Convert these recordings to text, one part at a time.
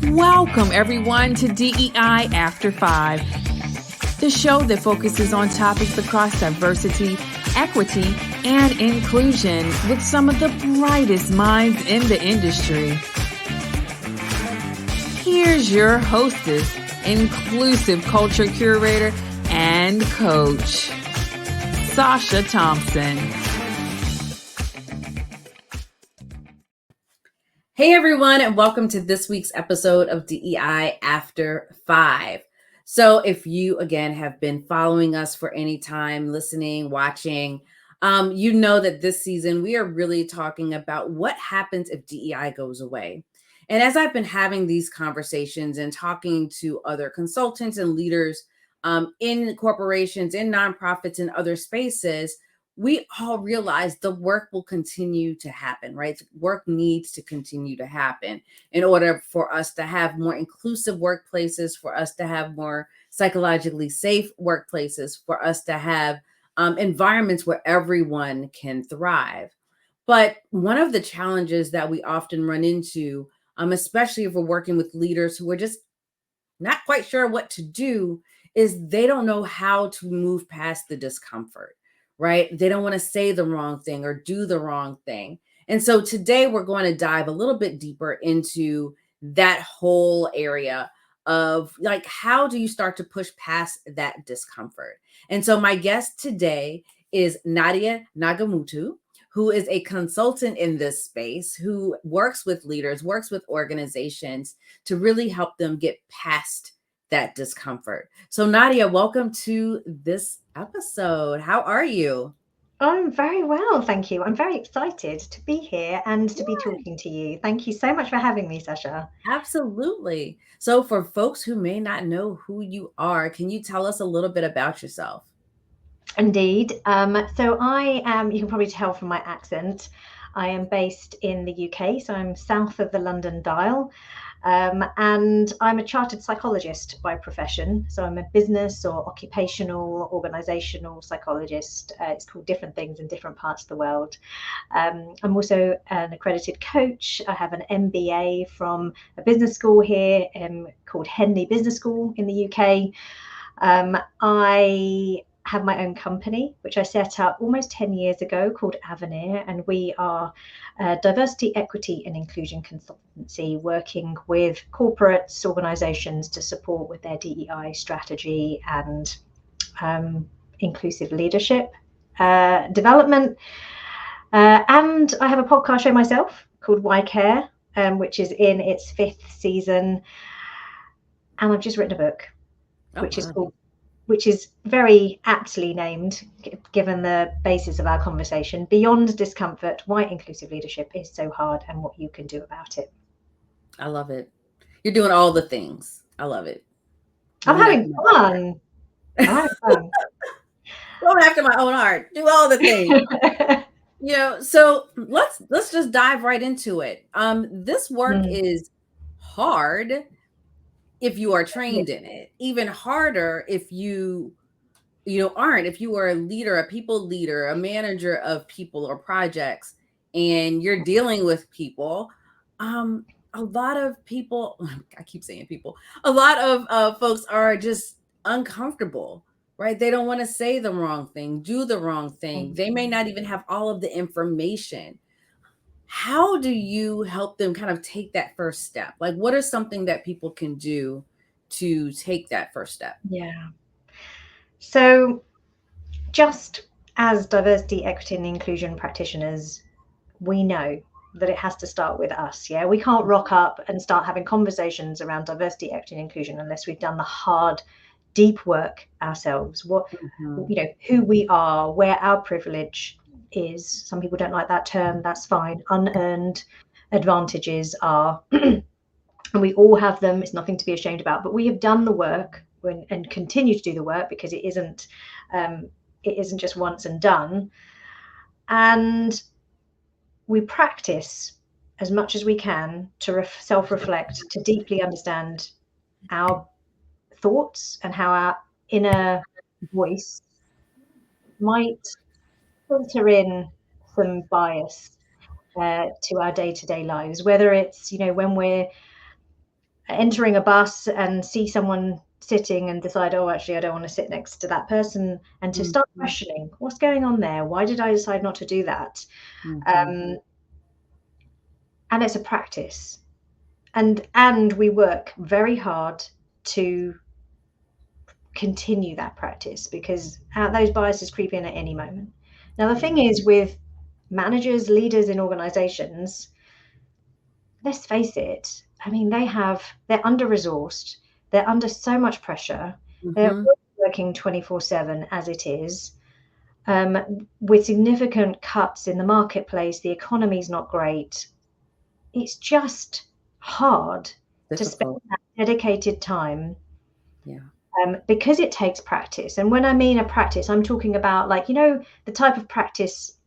Welcome, everyone, to DEI After 5, the show that focuses on topics across diversity, equity, and inclusion with some of the brightest minds in the industry. Here's your hostess, inclusive culture curator and coach, Sacha Thompson. Hey everyone, and welcome to this week's episode of DEI After 5. So if you, again, have been following us for any time, listening, watching, you know that this season we are really talking about what happens if DEI goes away. And as I've been having these conversations and talking to other consultants and leaders in corporations, in nonprofits, and other spaces, we all realize the work will continue to happen, right? Work needs to continue to happen in order for us to have more inclusive workplaces, for us to have more psychologically safe workplaces, for us to have environments where everyone can thrive. But one of the challenges that we often run into, especially if we're working with leaders who are just not quite sure what to do, is they don't know how to move past the discomfort. Right? They don't want to say the wrong thing or do the wrong thing. And so today we're going to dive a little bit deeper into that whole area of like, how do you start to push past that discomfort? And so my guest today is Nadia Nagamootoo, who is a consultant in this space, who works with leaders, works with organizations to really help them get past that discomfort. So Nadia, welcome to this episode. How are you? I'm very well, thank you. I'm very excited to be here and to be talking to you. Thank you so much for having me, Sacha. Absolutely. So for folks who may not know who you are, can you tell us a little bit about yourself? Indeed. So I am, you can probably tell from my accent, I am based in the UK, so I'm south of the London Dial. And I'm a chartered psychologist by profession. So I'm a business or occupational, organizational psychologist. It's called different things in different parts of the world. I'm also an accredited coach. I have an MBA from a business school here called Henley Business School in the UK. I have my own company, which I set up almost 10 years ago, called Avenir, and we are a diversity, equity and inclusion consultancy working with corporates, organizations to support with their DEI strategy and inclusive leadership development. And I have a podcast show myself called Why Care, which is in its 5th season. And I've just written a book, which is very aptly named, given the basis of our conversation, Beyond Discomfort, Why Inclusive Leadership is So Hard and What You Can Do About It. I love it. You're doing all the things. I love it. I'm having fun. Going after my own art. Do all the things. So let's just dive right into it. This work is hard if you are trained in it, even harder if you aren't, if you are a leader, a people leader, a manager of people or projects, and you're dealing with people. A lot of people, I keep saying people, a lot of folks are just uncomfortable, right? They don't want to say the wrong thing, do the wrong thing. They may not even have all of the information. How do you help them kind of take that first step? Like, what is something that people can do to take that first step? Yeah. So just as diversity, equity and inclusion practitioners, we know that it has to start with us. Yeah, we can't rock up and start having conversations around diversity, equity and inclusion unless we've done the hard, deep work ourselves. Who we are, where our privilege is. Some people don't like that term, that's fine. Unearned advantages are, and we all have them, it's nothing to be ashamed about, but we have done the work and continue to do the work, because it isn't just once and done. And we practice as much as we can to self-reflect, to deeply understand our thoughts and how our inner voice might filter in some bias to our day-to-day lives, whether it's when we're entering a bus and see someone sitting and decide, oh, actually, I don't want to sit next to that person, and to start questioning what's going on there. Why did I decide not to do that? And it's a practice, and we work very hard to continue that practice, because those biases creep in at any moment. Now, the thing is, with managers, leaders in organizations, let's face it, I mean, they're under-resourced, they're under so much pressure, they're working 24/7 as it is, with significant cuts in the marketplace, the economy's not great. It's just hard to spend that dedicated time. Because it takes practice. And when I mean a practice, I'm talking about, like, the type of practice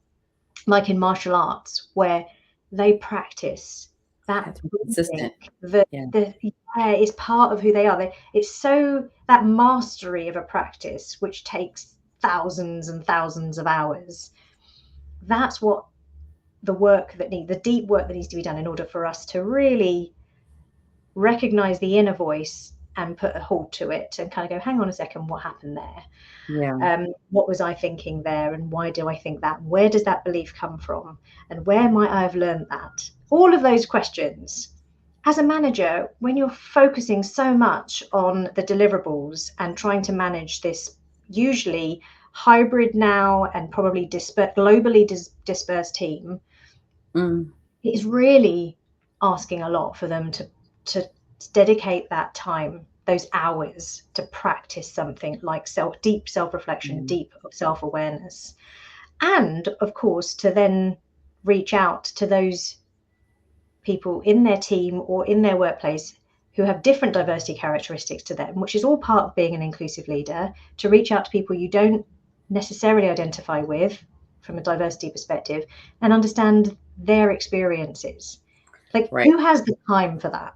like in martial arts, where they practice that consistent. It's part of who they are. It's so that mastery of a practice, which takes thousands and thousands of hours. That's what the deep work that needs to be done in order for us to really recognize the inner voice and put a halt to it and kind of go, hang on a second, what happened there? What was I thinking there, and why do I think that? Where does that belief come from, and where might I have learned that? All of those questions. As a manager, when you're focusing so much on the deliverables and trying to manage this usually hybrid now and probably globally dispersed team, it is really asking a lot for them to dedicate that time, those hours, to practice something like deep self-reflection, deep self-awareness. And of course, to then reach out to those people in their team or in their workplace who have different diversity characteristics to them, which is all part of being an inclusive leader, to reach out to people you don't necessarily identify with from a diversity perspective and understand their experiences. Like, who has the time for that?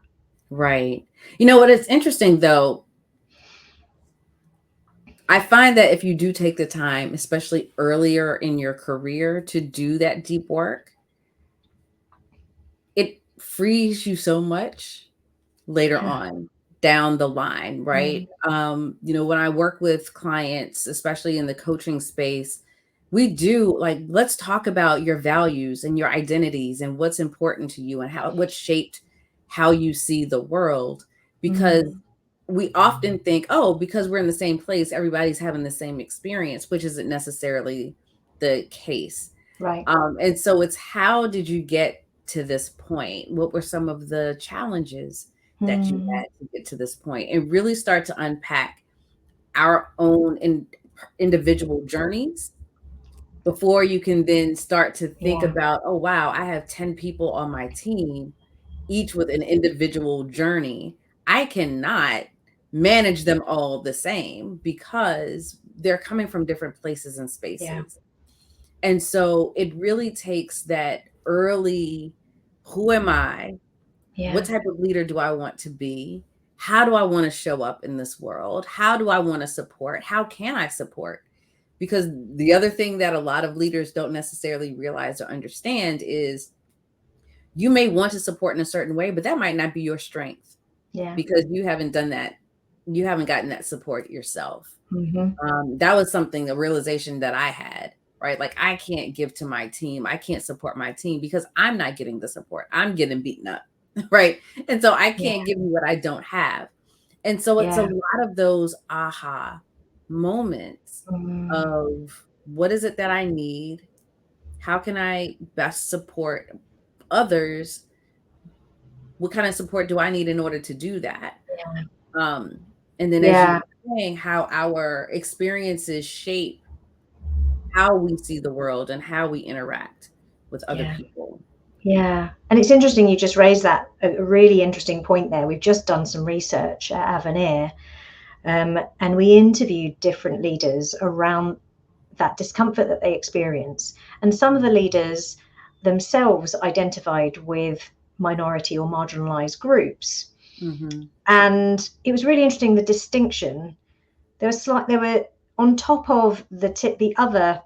Right. You know what? It's interesting, though. I find that if you do take the time, especially earlier in your career, to do that deep work, it frees you so much later on down the line, right? When I work with clients, especially in the coaching space, we do, like, let's talk about your values and your identities and what's important to you and what shaped how you see the world, because we often think, oh, because we're in the same place, everybody's having the same experience, which isn't necessarily the case. Right. And so it's, how did you get to this point? What were some of the challenges that you had to get to this point? And really start to unpack our own individual journeys before you can then start to think about, oh, wow, I have 10 people on my team, each with an individual journey. I cannot manage them all the same because they're coming from different places and spaces. And so it really takes that early, who am I? What type of leader do I want to be? How do I want to show up in this world? How do I want to support? How can I support? Because the other thing that a lot of leaders don't necessarily realize or understand is, you may want to support in a certain way, but that might not be your strength. Because you haven't done that. You haven't gotten that support yourself. That was a realization that I had, right? Like, I can't give to my team. I can't support my team because I'm not getting the support. I'm getting beaten up, right? And so I can't give you what I don't have. And so it's a lot of those aha moments of, what is it that I need? How can I best support others? What kind of support do I need in order to do that? And then as you were saying, how our experiences shape how we see the world and how we interact with other people. And it's interesting you just raised that, a really interesting point there. We've just done some research at Avenir, and we interviewed different leaders around that discomfort that they experience. And some of the leaders themselves identified with minority or marginalized groups. And it was really interesting, the distinction. There were on top of the other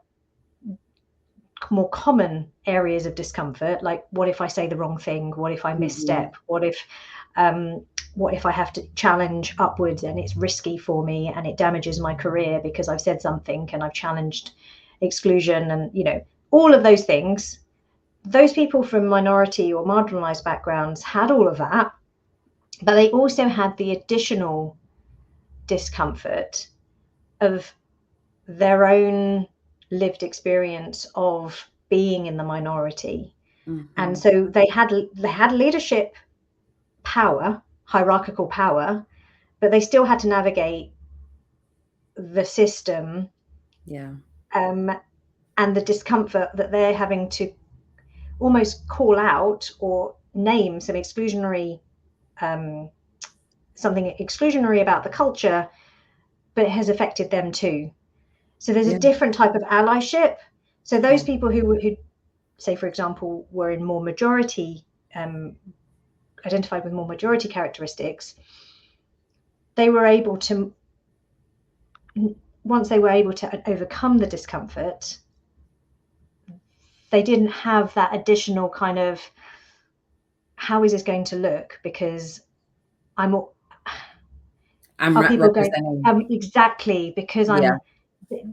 more common areas of discomfort, like, what if I say the wrong thing? What if I misstep? What if what if I have to challenge upwards and it's risky for me and it damages my career because I've said something and I've challenged exclusion and, you know, all of those things. Those people from minority or marginalized backgrounds had all of that, but they also had the additional discomfort of their own lived experience of being in the minority. And so they had leadership power, hierarchical power, but they still had to navigate the system, and the discomfort that they're having to almost call out or name some exclusionary, something exclusionary about the culture, but it has affected them too. So there's a different type of allyship. So those people who say, for example, were in more majority, identified with more majority characteristics, they were able to, once they were able to overcome the discomfort, they didn't have that additional kind of, how is this going to look? Because I'm representing. Exactly, because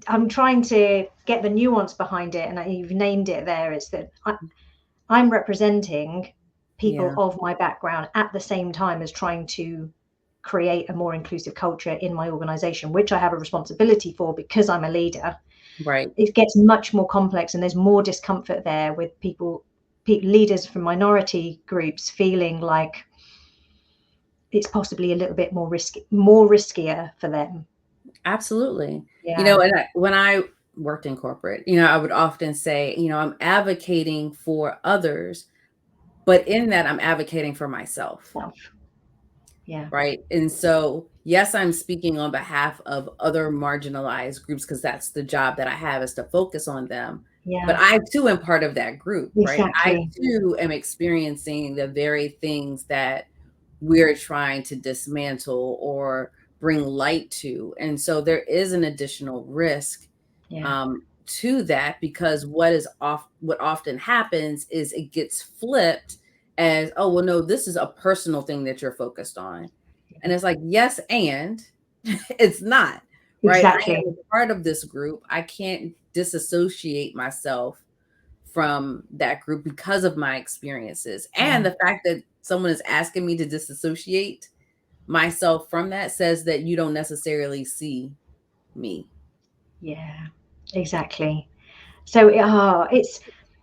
I'm trying to get the nuance behind it, and you've named it there. It's that I'm representing people of my background at the same time as trying to create a more inclusive culture in my organization, which I have a responsibility for because I'm a leader. Right. It gets much more complex, and there's more discomfort there with leaders from minority groups feeling like it's possibly a little bit more riskier for them. Absolutely. You know, and when I worked in corporate, you know, I would often say, you know, I'm advocating for others, but in that I'm advocating for myself. Yeah. Right. And so, yes, I'm speaking on behalf of other marginalized groups because that's the job that I have, is to focus on them. Yeah. But I too am part of that group, right? Exactly. I too am experiencing the very things that we're trying to dismantle or bring light to. And so there is an additional risk to that, because what often happens is it gets flipped as, oh, well, no, this is a personal thing that you're focused on. And it's like, yes, and it's not, right? Exactly. I am a part of this group. I can't disassociate myself from that group because of my experiences. And the fact that someone is asking me to disassociate myself from that says that you don't necessarily see me. Yeah, exactly. So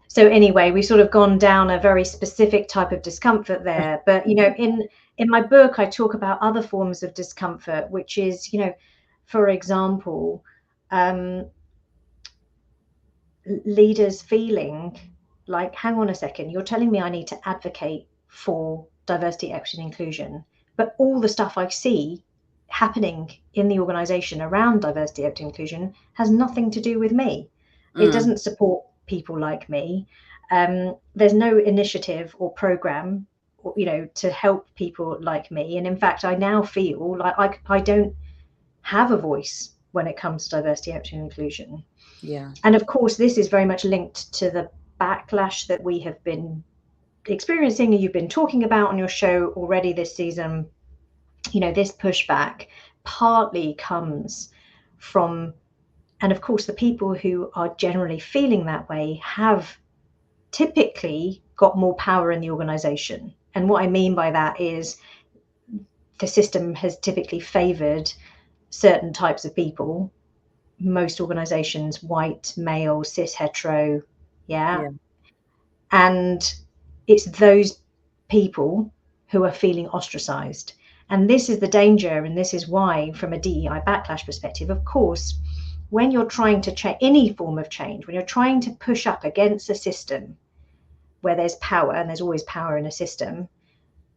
so anyway, we've sort of gone down a very specific type of discomfort there. But, you know, in my book, I talk about other forms of discomfort, which is, you know, for example, leaders feeling like, hang on a second, you're telling me I need to advocate for diversity, equity, and inclusion, but all the stuff I see happening in the organization around diversity, equity, and inclusion has nothing to do with me. It doesn't support people like me. There's no initiative or program, you know, to help people like me. And in fact, I now feel like I don't have a voice when it comes to diversity, equity, and inclusion. Yeah. And of course, this is very much linked to the backlash that we have been experiencing and you've been talking about on your show already this season. You know, this pushback partly comes from, and of course, the people who are generally feeling that way have typically got more power in the organization. And what I mean by that is the system has typically favored certain types of people. Most organizations, white, male, cis, hetero, and it's those people who are feeling ostracized. And this is the danger, and this is why, from a DEI backlash perspective, of course, when you're trying to change any form of change, when you're trying to push up against a system where there's power, and there's always power in a system,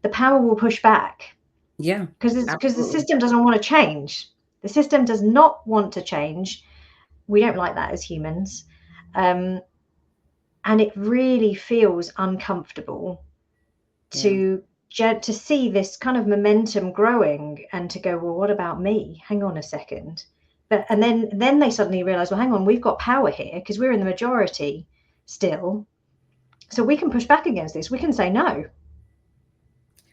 the power will push back. Yeah. Because the system doesn't want to change. The system does not want to change. We don't like that as humans. And it really feels uncomfortable to see this kind of momentum growing and to go, well, what about me? Hang on a second. And then they suddenly realize, well, hang on, we've got power here because we're in the majority still. So we can push back against this. We can say no.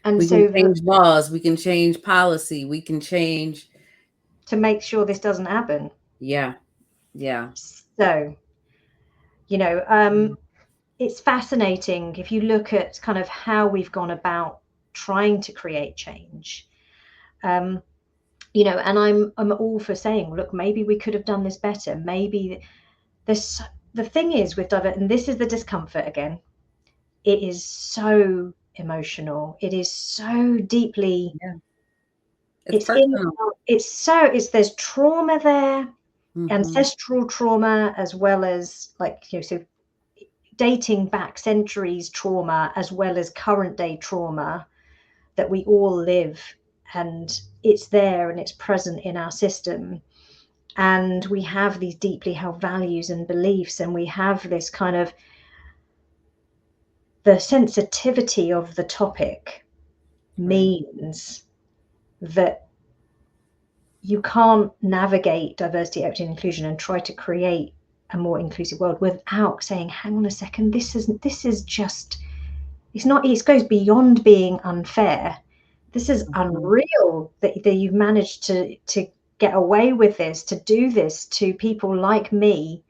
And We so can change laws, we can change policy, we can change. to make sure this doesn't happen. Yeah. Yeah. So, it's fascinating if you look at kind of how we've gone about trying to create change. And I'm all for saying, look, maybe we could have done this better. Maybe this. The thing is with diversity, and this is the discomfort again. It is so emotional. It is so deeply. Yeah. It's personal. There's trauma there, Mm-hmm. ancestral trauma, as well as so dating back centuries trauma, as well as current day trauma that we all live, and it's there and it's present in our system. And we have these deeply held values and beliefs, and we have this kind of the sensitivity of the topic means that you can't navigate diversity, equity, and inclusion and try to create a more inclusive world without saying, hang on a second, this is just, it goes beyond being unfair. This is unreal that you've managed to get away with this, to do this to people like me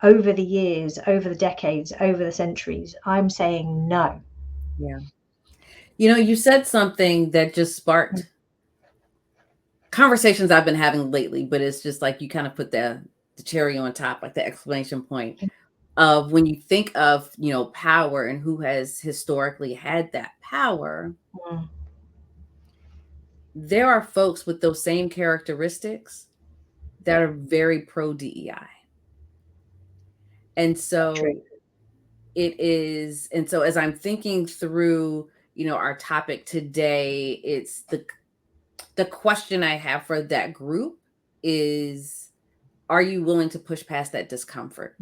over the years, over the decades, over the centuries. I'm saying no. Yeah. You said something that just sparked conversations I've been having lately, but it's just like you kind of put the cherry on top, like the exclamation point of when you think of, power and who has historically had that power. There are folks with those same characteristics that are very pro DEI. And so as I'm thinking through, our topic today, it's the question I have for that group is, are you willing to push past that discomfort?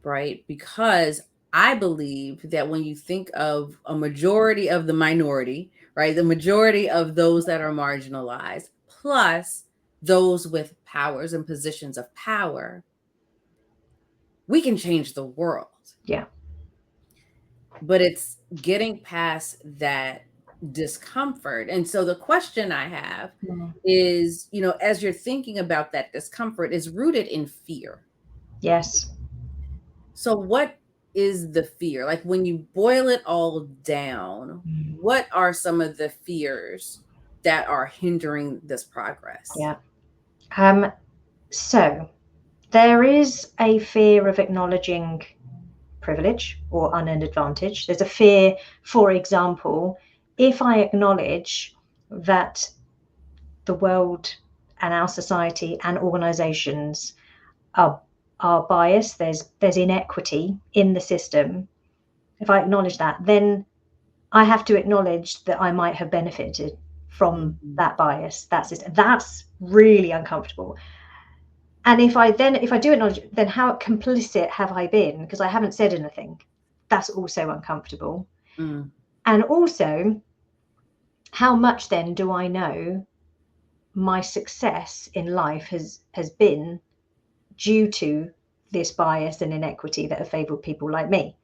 Right? Because I believe that when you think of a majority of the minority, right, the majority of those that are marginalized, plus those with powers and positions of power, we can change the world. Yeah. But it's getting past that discomfort. And so the question I have is, as you're thinking about that discomfort, is rooted in fear. Yes. So what is the fear? Like when you boil it all down, what are some of the fears that are hindering this progress? Yeah. So there is a fear of acknowledging privilege or unearned advantage. There's a fear, for example, if I acknowledge that the world and our society and organizations are biased, there's inequity in the system. If I acknowledge that, then I have to acknowledge that I might have benefited from that bias. That's really uncomfortable. And if I do acknowledge, then how complicit have I been? Because I haven't said anything. That's also uncomfortable. And also, how much then do I know my success in life has been due to this bias and inequity that have favored people like me?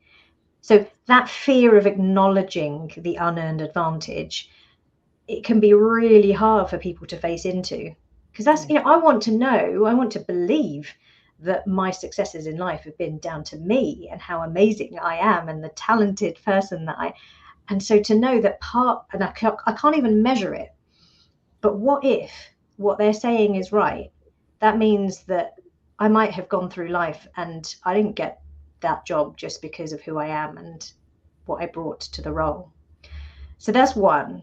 So that fear of acknowledging the unearned advantage, it can be really hard for people to face into. Because that's, I want to believe that my successes in life have been down to me and how amazing I am and the talented person that and so to know that and I can't even measure it, but what if what they're saying is right? That means that I might have gone through life and I didn't get that job just because of who I am and what I brought to the role. So that's one.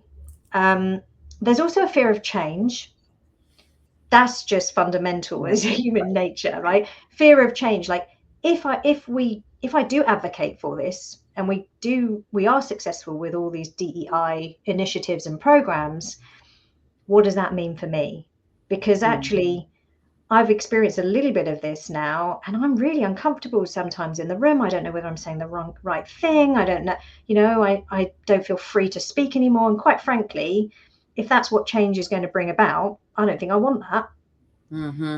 There's also a fear of change. That's just fundamental as human nature, right? Fear of change. Like if I do advocate for this and we are successful with all these DEI initiatives and programs, what does that mean for me? Because actually I've experienced a little bit of this now and I'm really uncomfortable sometimes in the room. I don't know whether I'm saying the right thing. I don't know, I don't feel free to speak anymore. And quite frankly, if that's what change is going to bring about, I don't think I want that.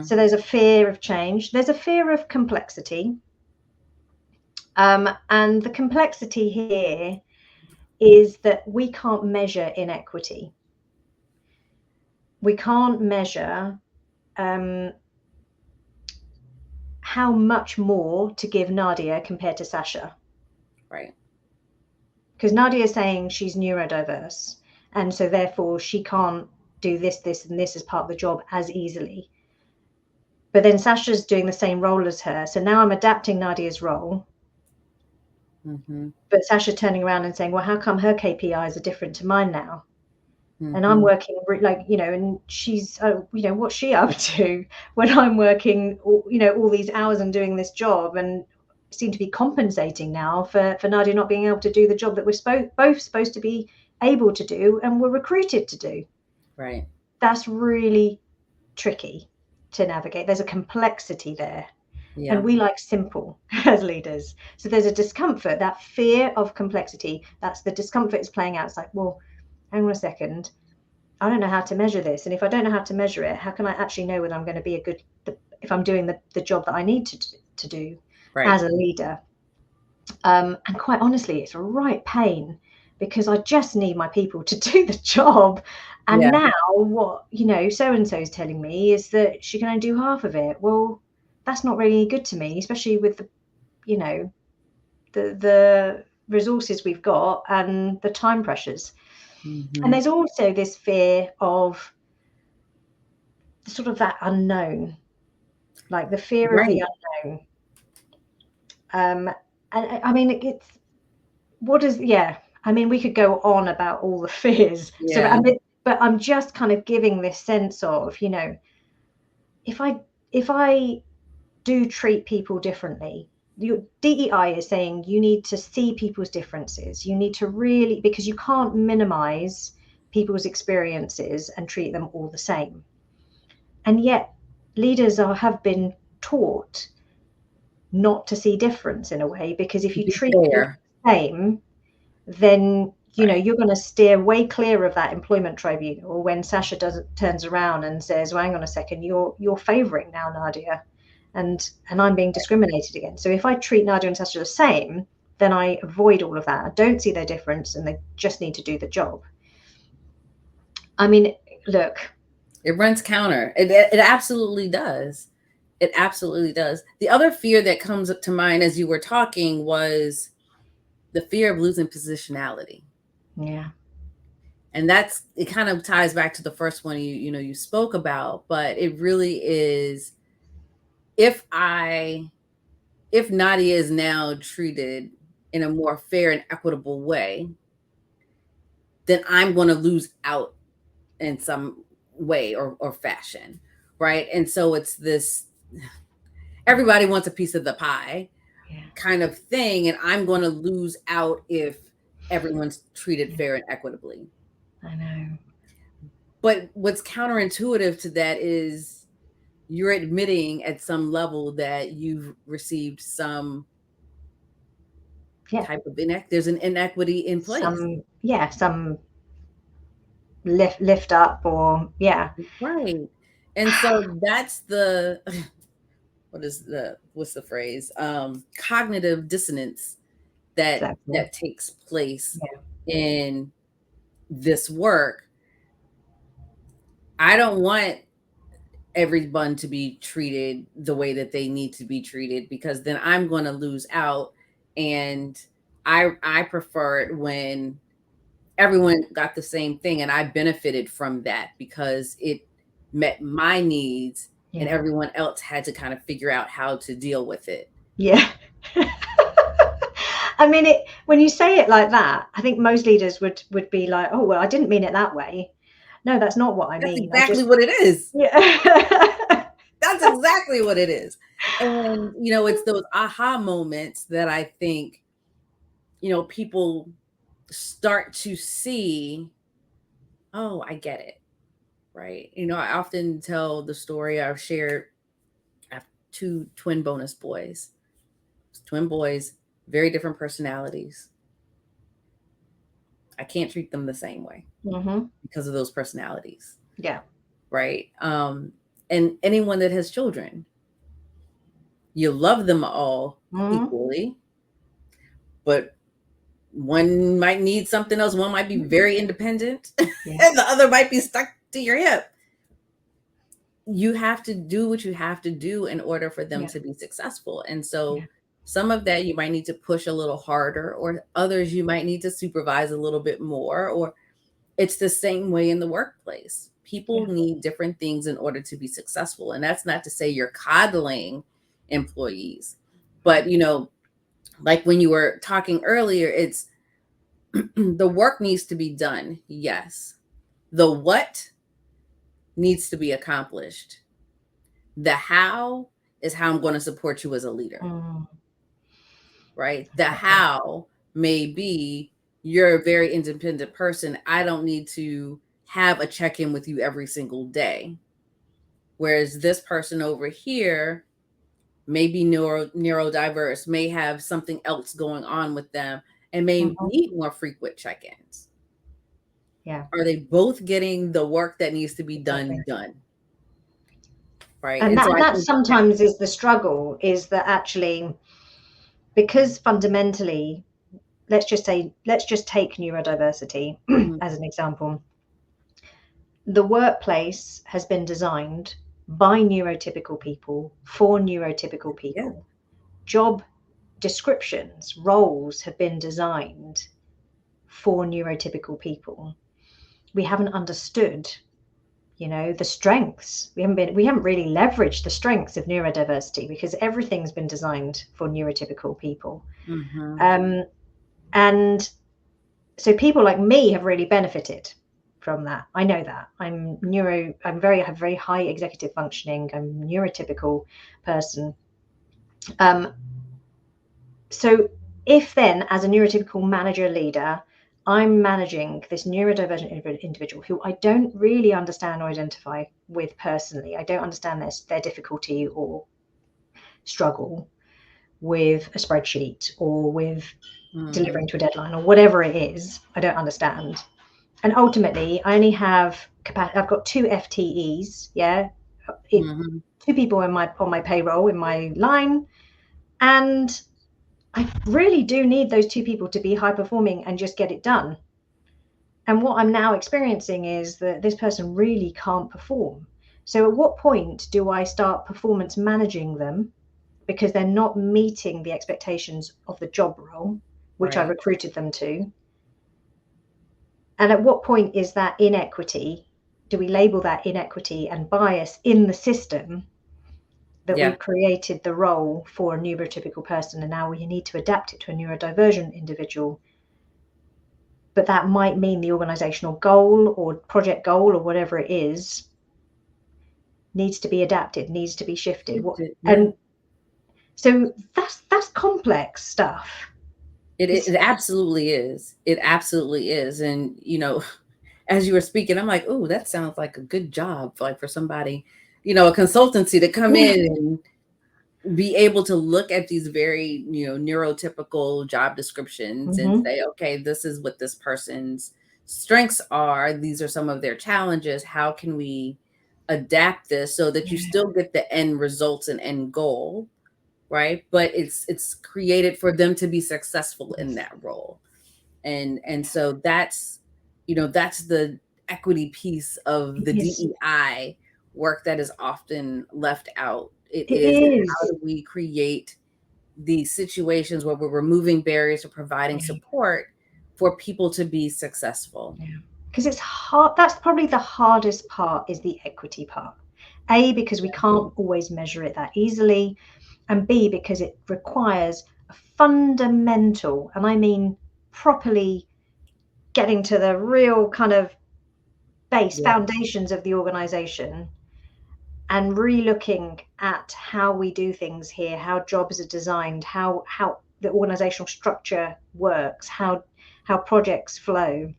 So there's a fear of change. There's a fear of complexity. And the complexity here is that we can't measure inequity. We can't measure how much more to give Nadia compared to Sacha. Right. Because Nadia is saying she's neurodiverse, and so therefore she can't do this, and this as part of the job as easily. But then Sacha's doing the same role as her. So now I'm adapting Nadia's role. Mm-hmm. But Sacha turning around and saying, well, how come her KPIs are different to mine now? Mm-hmm. And I'm working like, and she's, what's she up to when I'm working, all these hours and doing this job, and seem to be compensating now for Nadia not being able to do the job that we're both supposed to be able to do and were recruited to do. Right. That's really tricky to navigate. There's a complexity there. Yeah. And we like simple as leaders. So there's a discomfort, that fear of complexity. That's the discomfort is playing out. It's like, well, hang on a second. I don't know how to measure this. And if I don't know how to measure it, how can I actually know whether I'm going to be if I'm doing the job that I need to do as a leader? And quite honestly, it's a right pain because I just need my people to do the job. And now what, so-and-so is telling me is that she can only do half of it. Well, that's not really good to me, especially with the resources we've got and the time pressures. Mm-hmm. And there's also this fear of sort of that unknown, like the fear of the unknown. And I mean, we could go on about all the fears. Yeah. So, but I'm just kind of giving this sense of, if I do treat people differently, your DEI is saying you need to see people's differences. You need to really, because you can't minimize people's experiences and treat them all the same. And yet leaders have been taught not to see difference in a way, because if you treat people the same, then you're going to steer way clear of that employment tribunal when Sacha turns around and says, well, hang on a second, you're favoring now, Nadia, and I'm being discriminated against. So if I treat Nadia and Sacha the same, then I avoid all of that. I don't see their difference, and they just need to do the job. I mean, look, it runs counter. It absolutely does. It absolutely does. The other fear that comes up to mind as you were talking was the fear of losing positionality. Yeah. And it kind of ties back to the first one you spoke about, but it really is, if Nadia is now treated in a more fair and equitable way, then I'm going to lose out in some way or fashion, right? And so it's this, everybody wants a piece of the pie kind of thing, and I'm going to lose out if everyone's treated fair and equitably. I know. But what's counterintuitive to that is you're admitting at some level that you've received some type of there's an inequity in place. Some lift up or right. And so that's the what's the phrase, cognitive dissonance that takes place in this work. I don't want everyone to be treated the way that they need to be treated, because then I'm going to lose out. And I prefer it when everyone got the same thing and I benefited from that because it met my needs, and everyone else had to kind of figure out how to deal with it. Yeah. I mean, when you say it like that, I think most leaders would be like, oh, well, I didn't mean it that way. No, that's not what I mean. That's exactly what it is. Yeah. That's exactly what it is. And, it's those aha moments that I think, people start to see, oh, I get it. Right. I often tell the story I've shared. I have 2 twin bonus boys. Twin boys, very different personalities. I can't treat them the same way because of those personalities. Yeah. Right. And anyone that has children, you love them all equally, but One might need something else. One might be very independent, Yeah. and the other might be stuck to your hip. You have to do what you have to do in order for them Yeah. to be successful. And so Yeah. some of that you might need to push a little harder, or others you might need to supervise a little bit more, or it's the same way in the workplace. People Yeah. need different things in order to be successful. And that's not to say you're coddling employees, but like when you were talking earlier, it's the work needs to be done. Yes. The what needs to be accomplished. The how is how I'm going to support you as a leader, right? The how may be you're a very independent person. I don't need to have a check-in with you every single day. Whereas this person over here may be neurodiverse, may have something else going on with them, and may need more frequent check-ins. Yeah. Are they both getting the work that needs to be Exactly. done? Right. And so I that think sometimes is the struggle, is that actually, because fundamentally, let's just take neurodiversity as an example. The workplace has been designed by neurotypical people for neurotypical people. Yeah. Job descriptions, roles have been designed for neurotypical people. We haven't understood, the strengths. We haven't really leveraged the strengths of neurodiversity, because everything's been designed for neurotypical people. And so people like me have really benefited from that. I know that. I have very high executive functioning. I'm a neurotypical person. So if then, as a neurotypical manager leader, I'm managing this neurodivergent individual who I don't really understand or identify with personally, I don't understand their difficulty or struggle with a spreadsheet or with delivering to a deadline or whatever it is, I don't understand. And ultimately, I only have I've got 2 FTEs, two people on my payroll in my line, and I really do need those 2 people to be high performing and just get it done. And what I'm now experiencing is that this person really can't perform. So at what point do I start performance managing them because they're not meeting the expectations of the job role, which I recruited them to? And at what point is that inequity? Do we label that inequity and bias in the system that we've created the role for a neurotypical person, and now we need to adapt it to a neurodivergent individual? But that might mean the organizational goal or project goal or whatever it is needs to be adapted, needs to be shifted. And so that's complex stuff. It absolutely is. It absolutely is. And, as you were speaking, I'm like, oh, that sounds like a good job, like for somebody, a consultancy to come in and be able to look at these very, neurotypical job descriptions and say, okay, this is what this person's strengths are. These are some of their challenges. How can we adapt this so that you still get the end results and end goal? Right. But it's created for them to be successful in that role. And so that's the equity piece of the DEI work that is often left out. It is how do we create these situations where we're removing barriers or providing support for people to be successful? Because it's hard. That's probably the hardest part, is the equity part. A, because we can't always measure it that easily, and B, because it requires a fundamental, and I mean properly getting to the real kind of base foundations of the organization and re-looking at how we do things here, how jobs are designed, how the organizational structure works, how projects flow,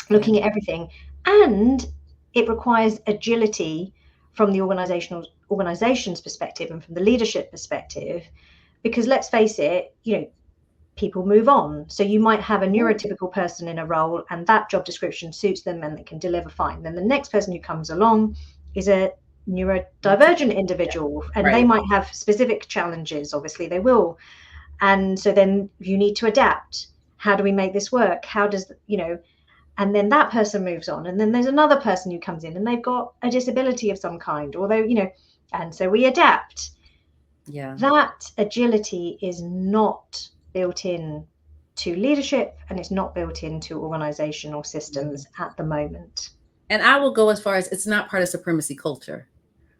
looking at everything. And it requires agility from the organization's perspective and from the leadership perspective, because let's face it, people move on. So you might have a neurotypical person in a role and that job description suits them and they can deliver fine. Then the next person who comes along is a neurodivergent individual, and they might have specific challenges. Obviously they will. And so then you need to adapt. how do we make this work? How does, and then that person moves on, and then there's another person who comes in and they've got a disability of some kind, although, and so we adapt. Yeah. That agility is not built in to leadership, and it's not built into organizational systems at the moment. And I will go as far as it's not part of supremacy culture.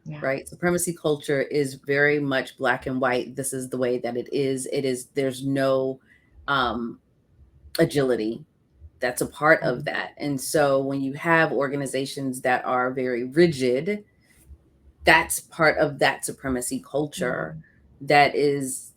Yeah. Right? Supremacy culture is very much black and white. This is the way that it is. There's no agility that's a part of that. And so when you have organizations that are very rigid, that's part of that supremacy culture that is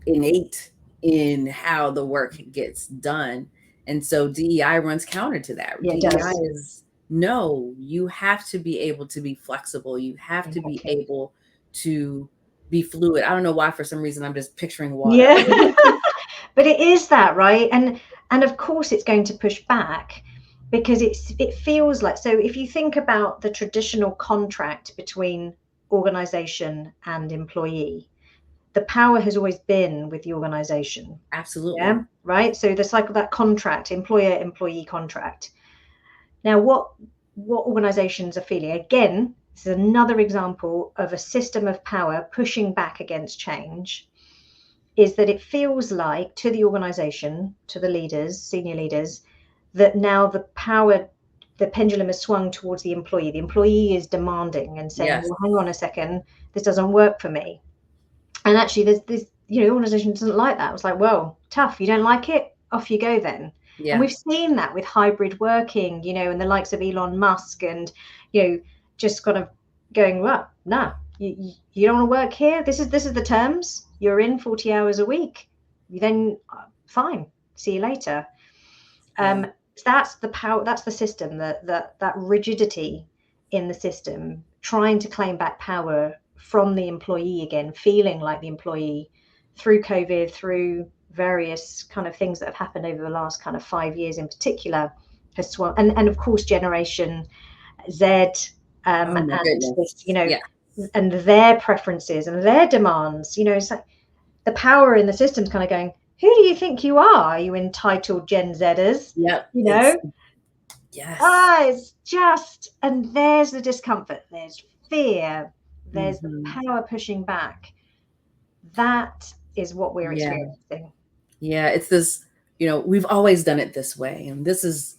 innate in how the work gets done. And so DEI runs counter to that. Yeah, DEI is, no, you have to be able to be flexible. You have to be able to be fluid. I don't know why, for some reason, I'm just picturing water. Yeah. But it is that, right? And of course it's going to push back, because it feels like, so if you think about the traditional contract between organization and employee, the power has always been with the organization. Absolutely. Yeah, right. So the cycle, that contract, employer-employee contract. Now, what organizations are feeling, again, this is another example of a system of power pushing back against change, is that it feels like to the organization, to the leaders, senior leaders, that now the pendulum has swung towards the employee. The employee is demanding and saying, well, hang on a second, this doesn't work for me. And actually, there's this, organization doesn't like that. It's like, well, tough. You don't like it? Off you go then. Yeah. And we've seen that with hybrid working, and the likes of Elon Musk, and, just kind of going, well, no, you don't want to work here. This is the terms. You're in 40 hours a week. You then, fine. See you later. So that's the power. That's the system. That rigidity in the system, trying to claim back power from the employee again, feeling like the employee through COVID, through various kind of things that have happened over the last kind of 5 years in particular, has swung. And of course, Generation Z, and this, and their preferences and their demands, it's like the power in the system's kind of going, who do you think you are? Are you entitled Gen Zers? Yep. Yes. It's just, and there's the discomfort, there's fear, there's the power pushing back. That is what we're experiencing. Yeah, it's this, we've always done it this way, and this is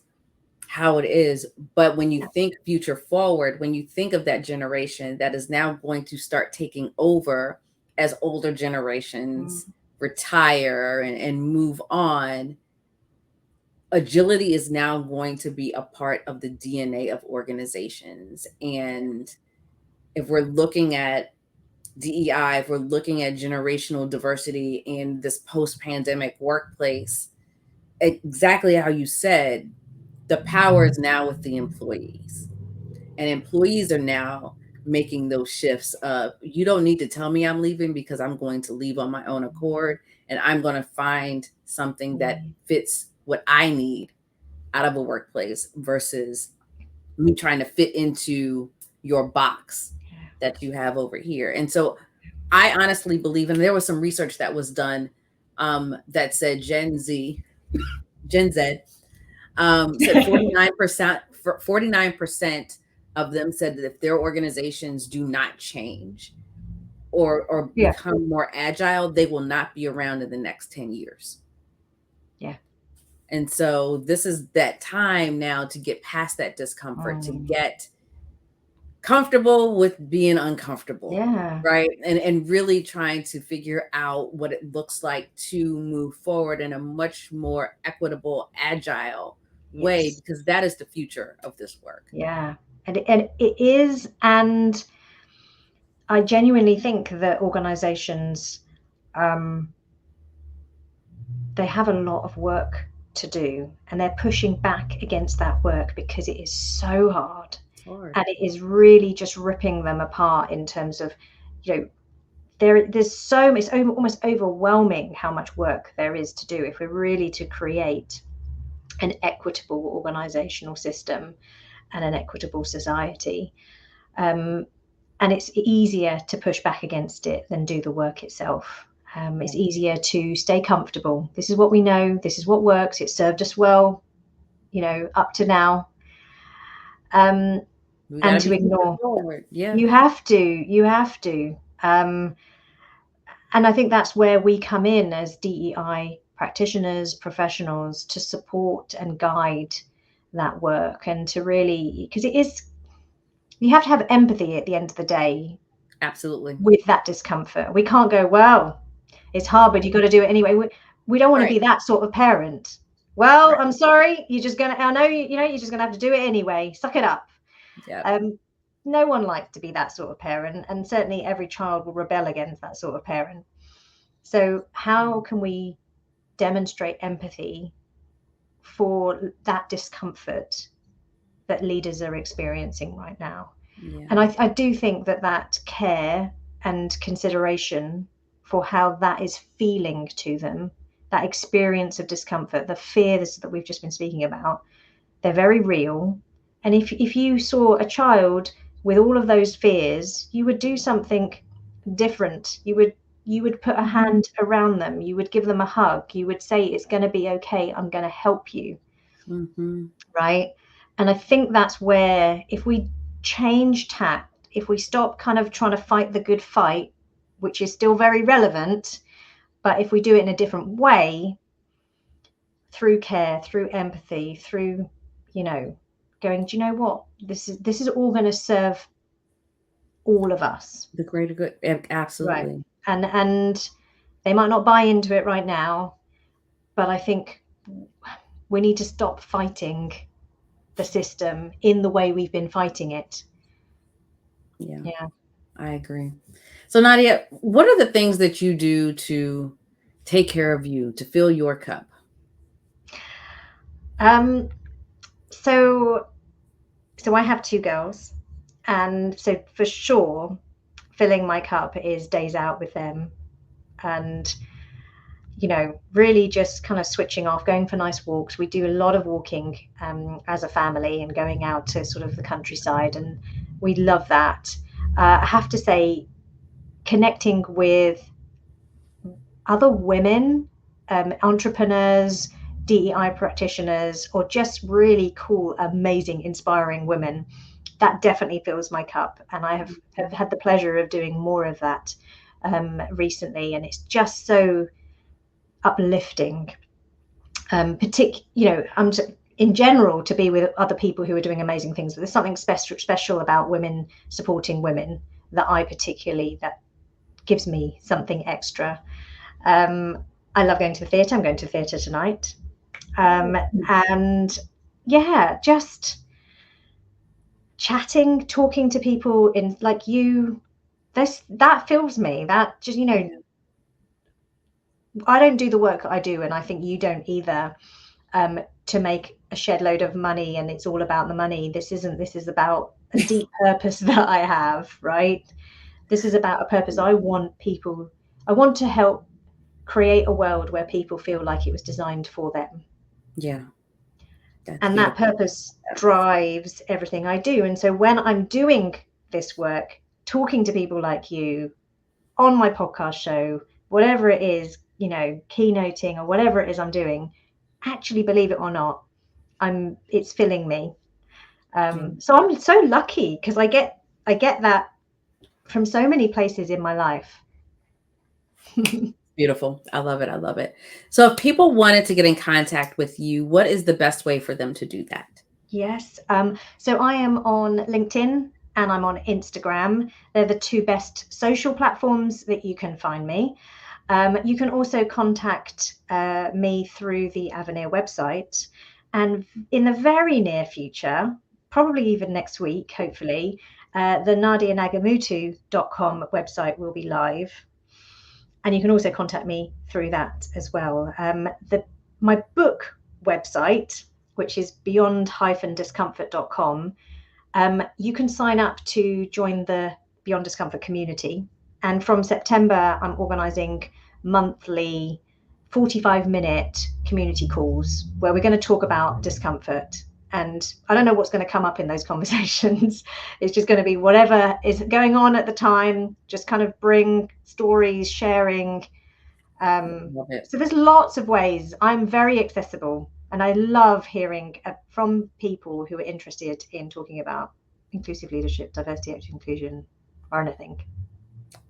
how it is. But when you think future forward, when you think of that generation that is now going to start taking over as older generations retire and move on, agility is now going to be a part of the DNA of organizations. And if we're looking at DEI, if we're looking at generational diversity in this post-pandemic workplace, exactly how you said, the power is now with the employees. And employees are now making those shifts of, you don't need to tell me I'm leaving, because I'm going to leave on my own accord, and I'm going to find something that fits what I need out of a workplace, versus me trying to fit into your box that you have over here. And so I honestly believe, and there was some research that was done that said Gen Z said 49% of them said that if their organizations do not change or become more agile, they will not be around in the next 10 years. Yeah. And so this is that time now to get past that discomfort, to get comfortable with being uncomfortable. Yeah. Right. And really trying to figure out what it looks like to move forward in a much more equitable, agile way, because that is the future of this work. Yeah. And it is. And I genuinely think that organizations, they have a lot of work to do, and they're pushing back against that work because it is so hard. And it is really just ripping them apart in terms of, there's so much, it's almost overwhelming how much work there is to do if we're really to create an equitable organizational system and an equitable society. And it's easier to push back against it than do the work itself. It's easier to stay comfortable. This is what we know. This is what works. It served us well, up to now. And to ignore. You have to. And I think that's where we come in as DEI practitioners, professionals, to support and guide that work, and to really, because you have to have empathy at the end of the day. Absolutely. With that discomfort. We can't go, well, it's hard, but you got to do it anyway. We don't want to be that sort of parent. Well, I'm sorry, you're just gonna, I know, you're just gonna have to do it anyway. Suck it up. Yeah. No one likes to be that sort of parent, and certainly every child will rebel against that sort of parent. So how can we demonstrate empathy for that discomfort that leaders are experiencing right now? Yeah. And I do think that care and consideration for how that is feeling to them, that experience of discomfort, the fears that we've just been speaking about, they're very real. And if you saw a child with all of those fears, you would do something different. You would put a hand around them. You would give them a hug. You would say, it's going to be okay. I'm going to help you. Mm-hmm. Right. And I think that's where, if we change tact, if we stop kind of trying to fight the good fight, which is still very relevant, but if we do it in a different way, through care, through empathy, through, going, do you know what? This is all going to serve all of us. The greater good. Absolutely. Right. And they might not buy into it right now, but I think we need to stop fighting the system in the way we've been fighting it. Yeah, I agree. So Nadia, what are the things that you do to take care of you, to fill your cup? So I have 2 girls, and so for sure filling my cup is days out with them, and really just kind of switching off, going for nice walks. We do a lot of walking as a family, and going out to sort of the countryside, and we love that. I have to say, connecting with other women, entrepreneurs, DEI practitioners, or just really cool, amazing, inspiring women, that definitely fills my cup. And I have had the pleasure of doing more of that recently, and it's just so uplifting. In general, to be with other people who are doing amazing things, but there's something special about women supporting women that gives me something extra. I love going to the theatre. I'm going to the theatre tonight. And yeah, just chatting, talking to people in like you, that fills me. That just, I don't do the work I do, and I think you don't either, to make a shed load of money, and it's all about the money. This is about a deep purpose that I have, right? This is about a purpose. I want to help create a world where people feel like it was designed for them. Yeah. And that purpose drives everything I do. And so when I'm doing this work, talking to people like you on my podcast show, whatever it is, keynoting or whatever it is I'm doing, actually, believe it or not, it's filling me. So I'm so lucky, because I get that from so many places in my life. Beautiful. I love it. So if people wanted to get in contact with you, what is the best way for them to do that? Yes. So I am on LinkedIn and I'm on Instagram. They're the 2 best social platforms that you can find me. You can also contact me through the Avenir website. And in the very near future, probably even next week, hopefully, the NadiaNagamootoo.com website will be live. And you can also contact me through that as well. My book website, which is beyond-discomfort.com, you can sign up to join the Beyond Discomfort community. And from September, I'm organising monthly 45-minute community calls where we're going to talk about discomfort. And I don't know what's going to come up in those conversations. It's just going to be whatever is going on at the time, just kind of bring stories, sharing, Love it. So there's lots of ways. I'm very accessible, and I love hearing from people who are interested in talking about inclusive leadership, diversity, equity, inclusion, or anything.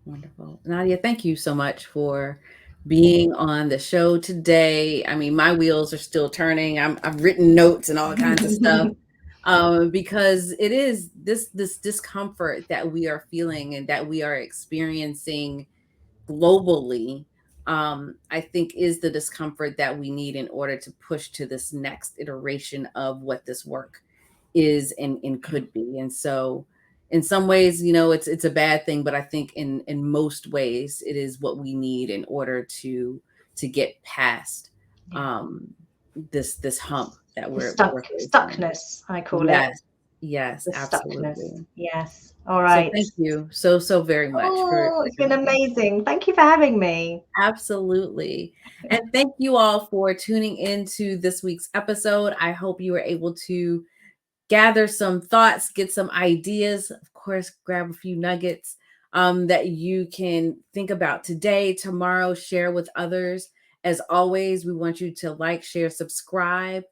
Wonderful. Nadia, thank you so much for being on the show today. I mean, my wheels are still turning. I've written notes and all kinds of stuff because it is this discomfort that we are feeling and that we are experiencing globally. I think is the discomfort that we need in order to push to this next iteration of what this work is and could be. And so in some ways, it's a bad thing, but I think in most ways it is what we need in order to get past this hump that we're facing. Stuckness, I call it. Yes, absolutely. Stuckness. Yes. All So right. thank you so very much it's been amazing. Thank you for having me. Absolutely. And thank you all for tuning into this week's episode. I hope you were able to gather some thoughts, get some ideas, of course, grab a few nuggets that you can think about today, tomorrow, share with others. As always, we want you to like, share, subscribe,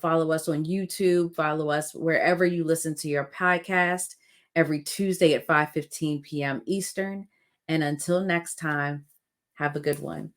follow us on YouTube, follow us wherever you listen to your podcast every Tuesday at 5:15 p.m. Eastern. And until next time, have a good one.